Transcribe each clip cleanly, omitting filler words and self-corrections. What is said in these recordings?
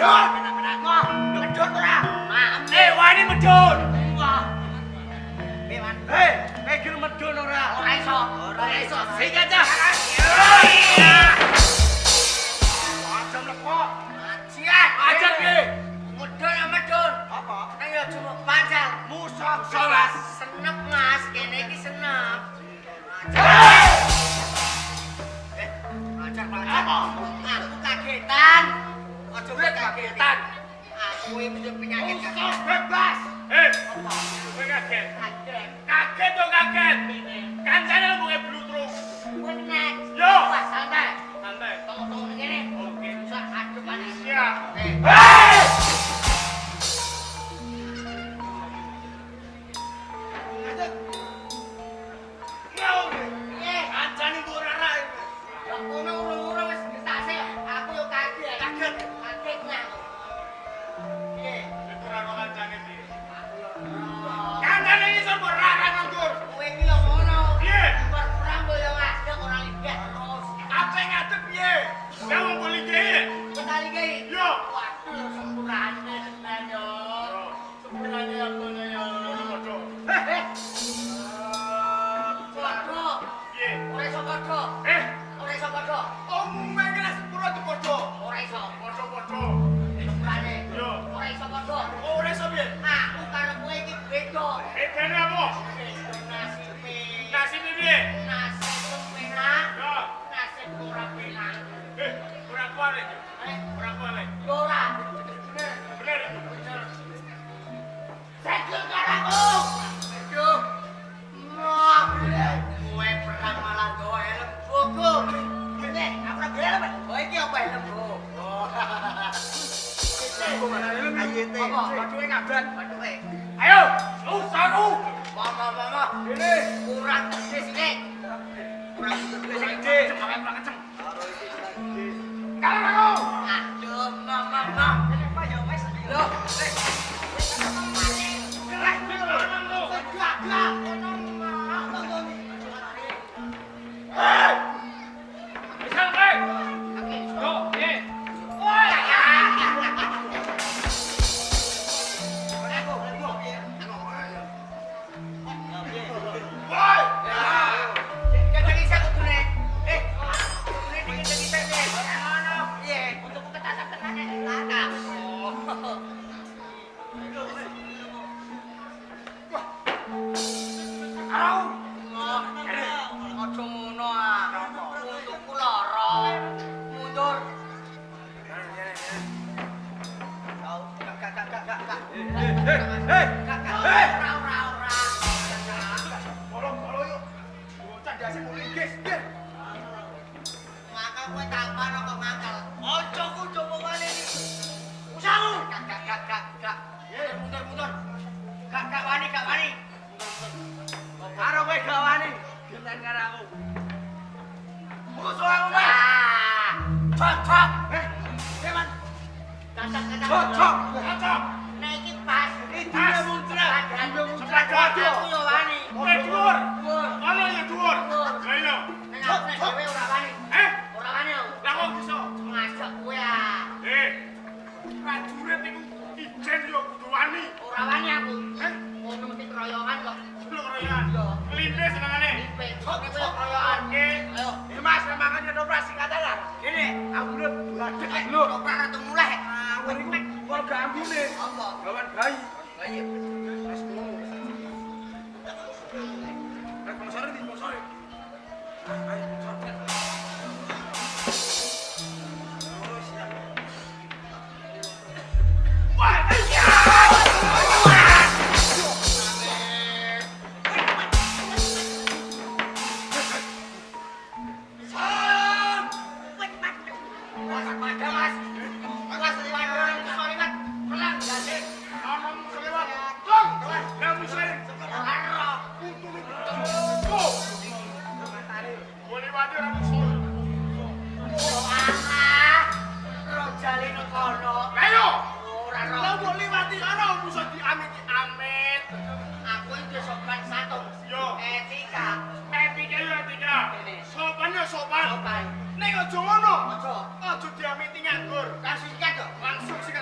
Medun. Wah, medun ora? Wani medun. Wah. Man. Megir medun ora? Ora iso. Sing aja. Aja mlekok. Siap. Aja ki. Medun. Apa? Nang ya cuma pancal. Musuh salah. Senep Mas, kene iki senep. Ajar. Apa? Aku kagetan. Aja kagetan. Aku iki penyakit kaget. Bebas. Kowe kaget. Kaget to kaget. Kancane mbok blutruk. Bener. Yo. Wah, santai. Tunggu ngene. Oke. Susah aduk kan. Siap. Kancane mbok ora Ono urung wis getase. Aku yo kaget. Kaget nang. Piye? Itu ora ono kancane piye? Aku yo. Kancane iso mbok ora nganggur. Kowe iki yo ngono. Piye? Perang yo yo ngadeg ora libat terus. Apa ngadeg piye? Lah wong polisi. Sekali iki. Yo. Waduh yo sempurane tenan yo. Sempurane yo ngono yo. Padha. Padha. Piye? Ora iso padha. Ora iso padha. Omume kena sepuro dipadha. Ora iso. Padha-padha. Sempurane. Yo. Ora iso padha. Ora iso piye? Aku karo kowe iki beda. Bedane apa? Nasibe. Nasibe piye? Nasib penak. Yo. Nasib ora penak. Ora kuare. Ora kuare. Ora. Bener itu. Segel karaku. Aduh. Wah, kowe perang malah gawa helm buku. Ini, aku ora gawe helm. Oh, iki apa helm, Bro? Oh. Ayete. Apa? Bathuke ngabrak. Bathuke. Ayo, usahaku. Mama. Ini. Kurang gede sini. Kurang gede. Kurang kenceng. Kalah aku. Aduh, mama. Kenapa ya wes? Loh, Sopan. Nek aja ngono. Aja diamiti nganggur. Kasih sikat kok. Langsung sikat.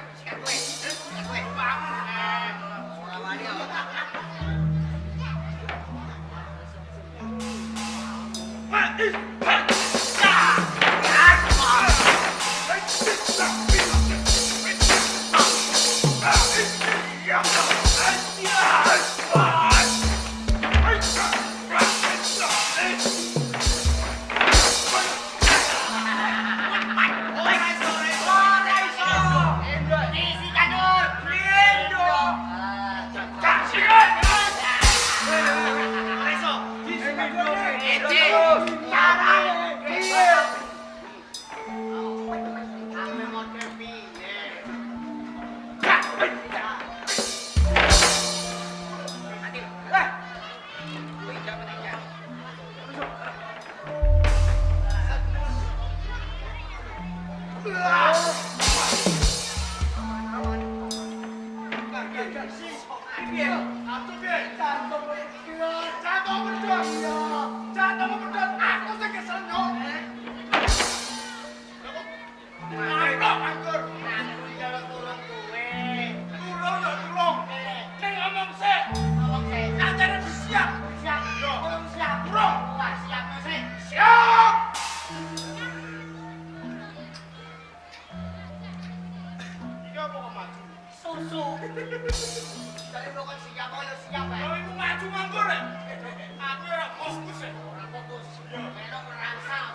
Piye? Atuh piye? Jatuh pedhot. Jatuh pedhot. Jatuh pedhot. Aku sing kesel yo. Anggur, anggur. Nanggung jalan turun kowe. Turun yo turun. Ning ngomong sik. Ngomong sik. Kancane siap. Siap. Yo. Siap. Turun. Wah, siap sik. Siap. Iki apa kok maju? Susu. Jadi pokok siap ayo siap ya. Kalau iku maju nganggur ya? Aku ora fokus ya. Ora fokus. Melok merangsang.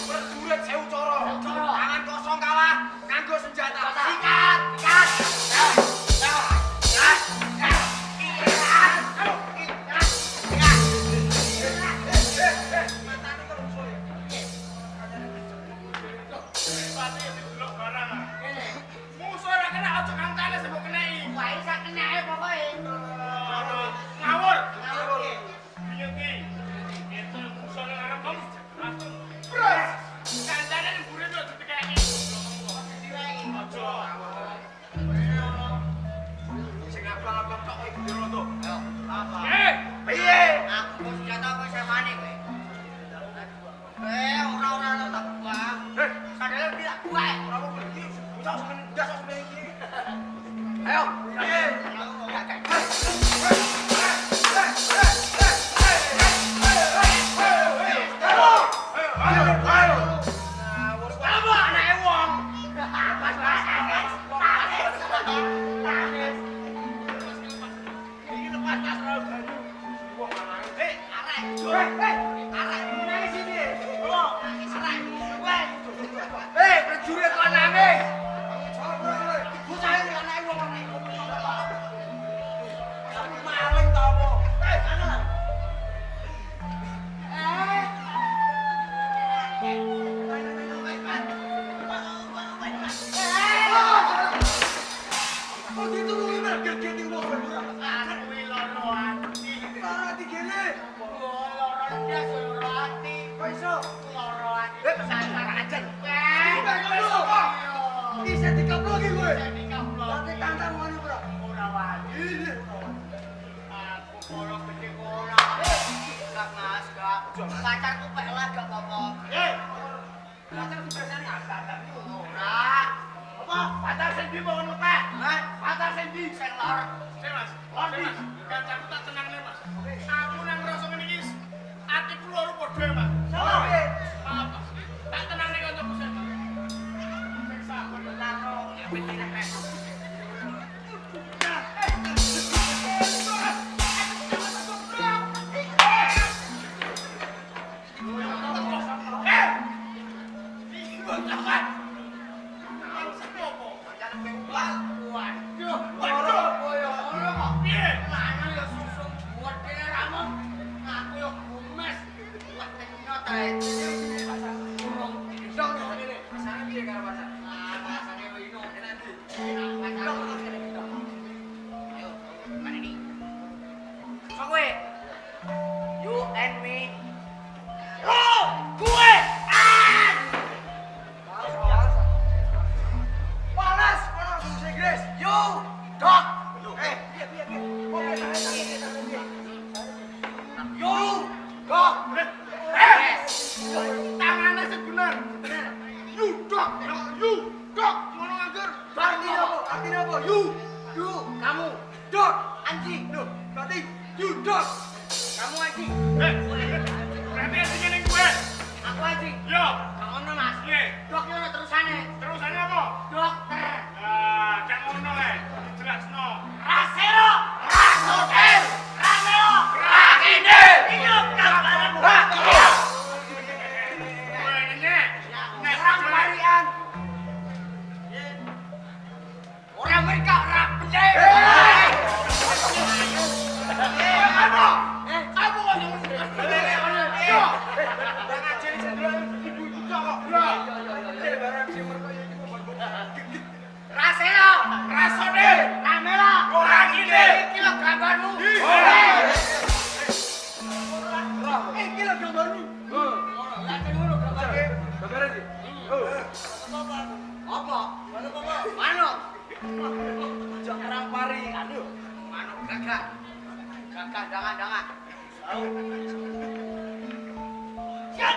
Prajurit sewu cara. Tangan kosong kalah nganggo senjata. Sikat. Musuh ora kena aja kancane sing mbok keneki. Wah, iso kenake pokoke. Ngawur. Ngawur. Piye ki? Itu musuh nang arep kom. Langsung pres. Kancane ning buri yo ditekeki. Aja. Sing abang-abang tok iki dirondo. Ayo. Apa? Piye? Aku mau senjata apa samane kowe? Ora lo tak buang. Sadele tidak buang. Ora apa iki. Bocah sampeyan ndas sampeyan iki. Ayo. Piye? Prajurit kok nangis? Bocah iki anake wong maling ta apa? Kok ditulungi merger geti wong bener. Anak kuwi loro ati. Ora digene. Loro ndas loro ati. Kok iso? Loro ati. Sangar aja. Bisa dikaplo iki kowe. Dikaplo. Tapi tantang ngono ora. Ora wani. Ini. Aku kolok gede ora. Gak mas, gak. Pacarku pek lah gak apa-apa. Pacarku biasanya agak ora. Apa? Pacar sing ndi mau lepek? Hah? Pacar sing ndi? Sing lor. Sing Mas. Lor ndi? Kancaku tak tenangne Mas. Aku nang ngrasa ngene iki atiku loro padha Mas. Sopo piye? Maaf Mas. Tak tenangne kancaku sing. Sing sabar Laro. Ya bener pek. You and me. Oh, gue. Ah! Du, kamu. Dok, anjing. Duh, berarti you dog. Kamu anjing. Berarti anjingnya ning gue. Aku anjing. Yo. Gak ngono, Mas. Piye? Dok yo terusane. Terusannya apa? Dokter. Ah, gak ngono le. Jelasno. Rasero. Rasoter. Rameo. Rakine. Hidup kabar. Iya. Gue nyenyek. Nek Orang varian. Orang mereka orang bener. Apa? Apa kok yo? Ngajeni sendiri ibu-ibu kok. Raselo, rasone, ramela, orang ini. Iki lho gambarmu. Iki lho gambarmu. Lah ngono gambarnya. Gambarnya sih. Apa? Manuk. Jarang pari, aduh. Manuk gagak. Gagak dangan-dangan. Siap.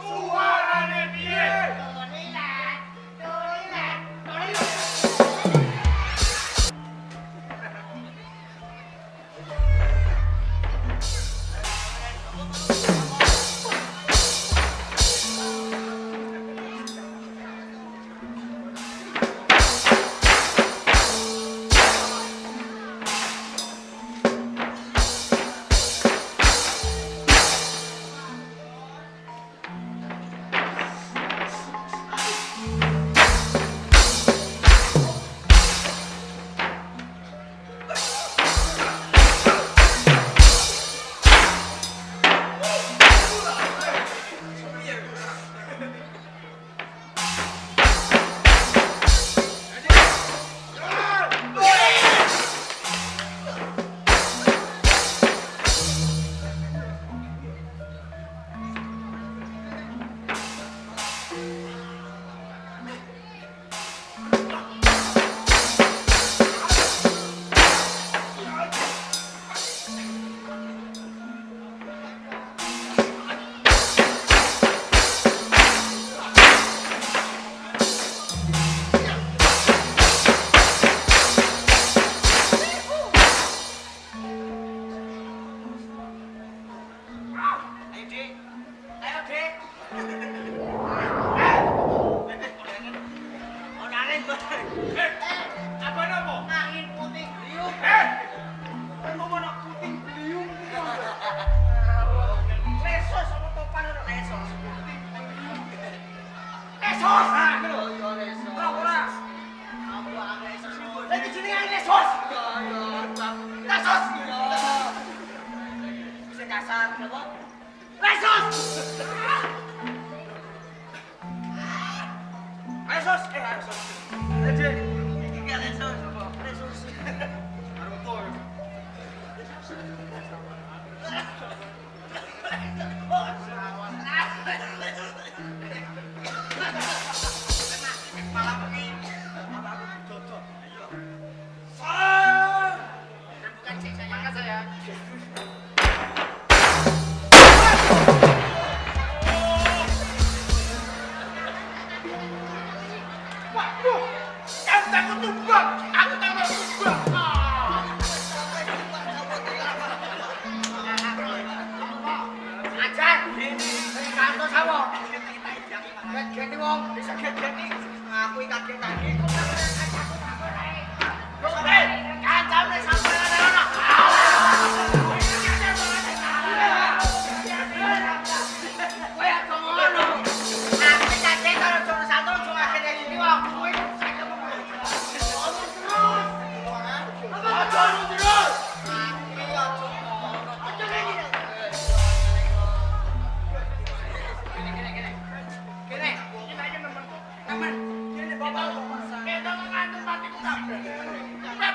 Suarane piye?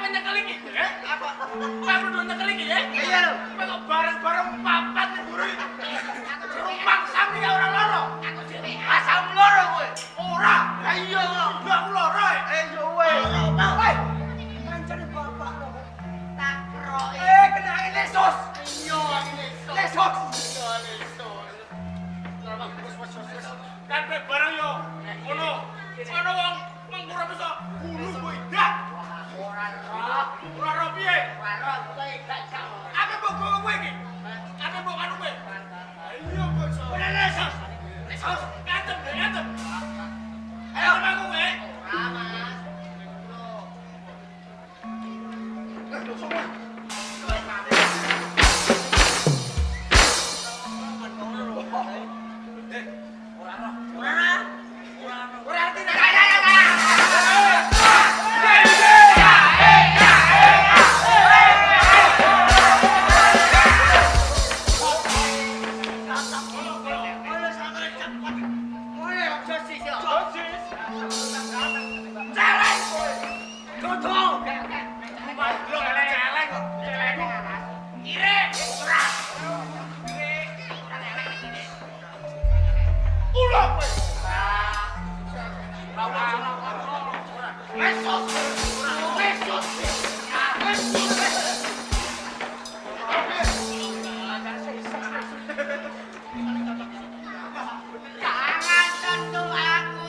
sampe nyekel iki, ya? Apa? Pak kudu nyekel iki, ya? Iya lho. Pak kok bareng-bareng papat nih buru. Rumah sami ya ora loro. Aku dhewe asal loro kowe. Ora. Lah iya kok. Mbak loro. Yo weh. Kancane bapak lho. Tak kroki. Kena lesos. Iya, lesos. Lesos. Iya, lesos. Lama bos. Kan bareng yo. Ngono. Ono wong mengkura bisa bulu kowe dak. Ora roh. Ora ro piye? Ora roh kowe gak jam. Apa mbok kowe iki? Apa mbok anu kowe? Ayo bos. Ora lesos. Lesos. Ngantem. Ayo aku kowe. Ora Mas. Jangan sentuh aku.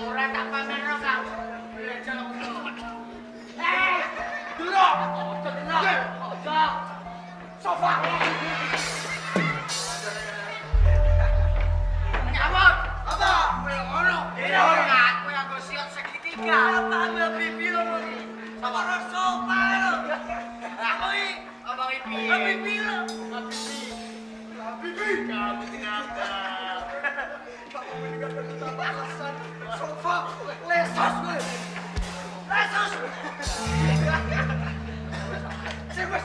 Ora tak pamerno kang. Sofa. Nyamot. Apa? Koyo ngono. Ora aku yang go siot segitiga. Apa ambil pipi lo iki? Sama sofa lo. Aku iki abang pipi. Pipi lo. Bibi. Kamu kenapa? Sofa. Lesos kowe. Lesos. Wes.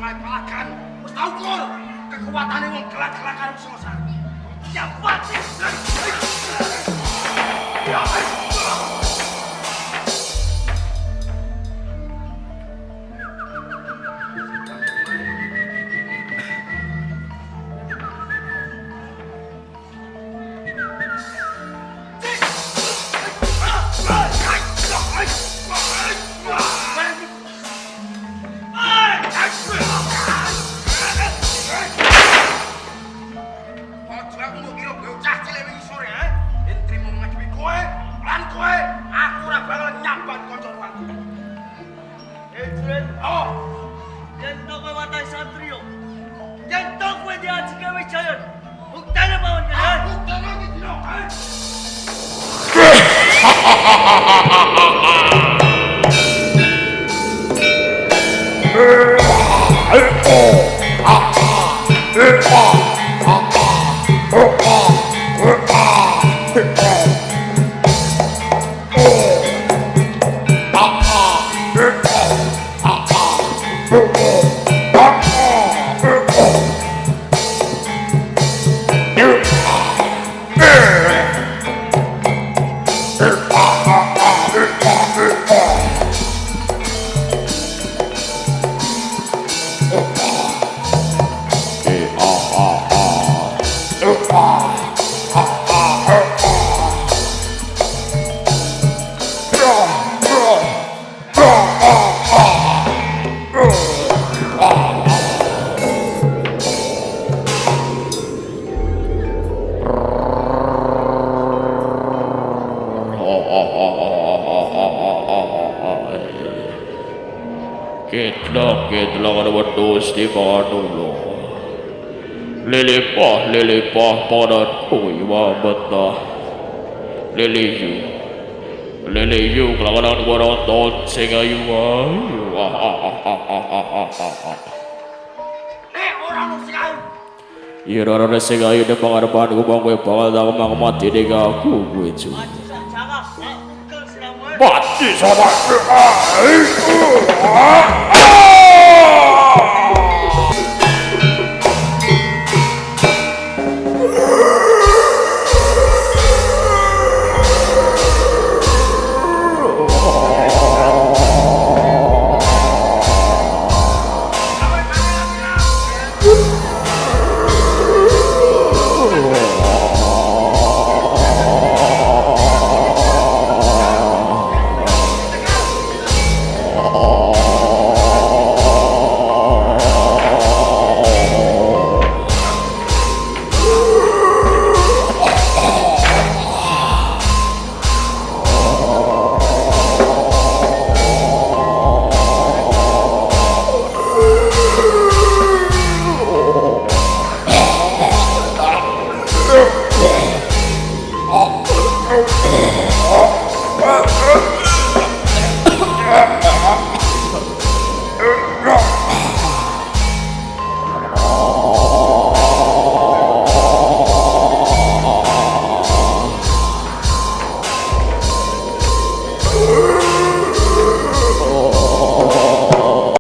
omahe palagan. Wis tau ukur kekuatane wong gelak-gelakan Singosari. Siapa sih? Ya, Kitlang ada wedhus di kanulo. Lilipah padan kuwi wabata. Liliyu kelawan gua nonton sing ayu ayu. Orang sing ayu. Iya orang sing ayu di pengarepan gua bang gue bakal tak mati di gaku gue cu. Mati sama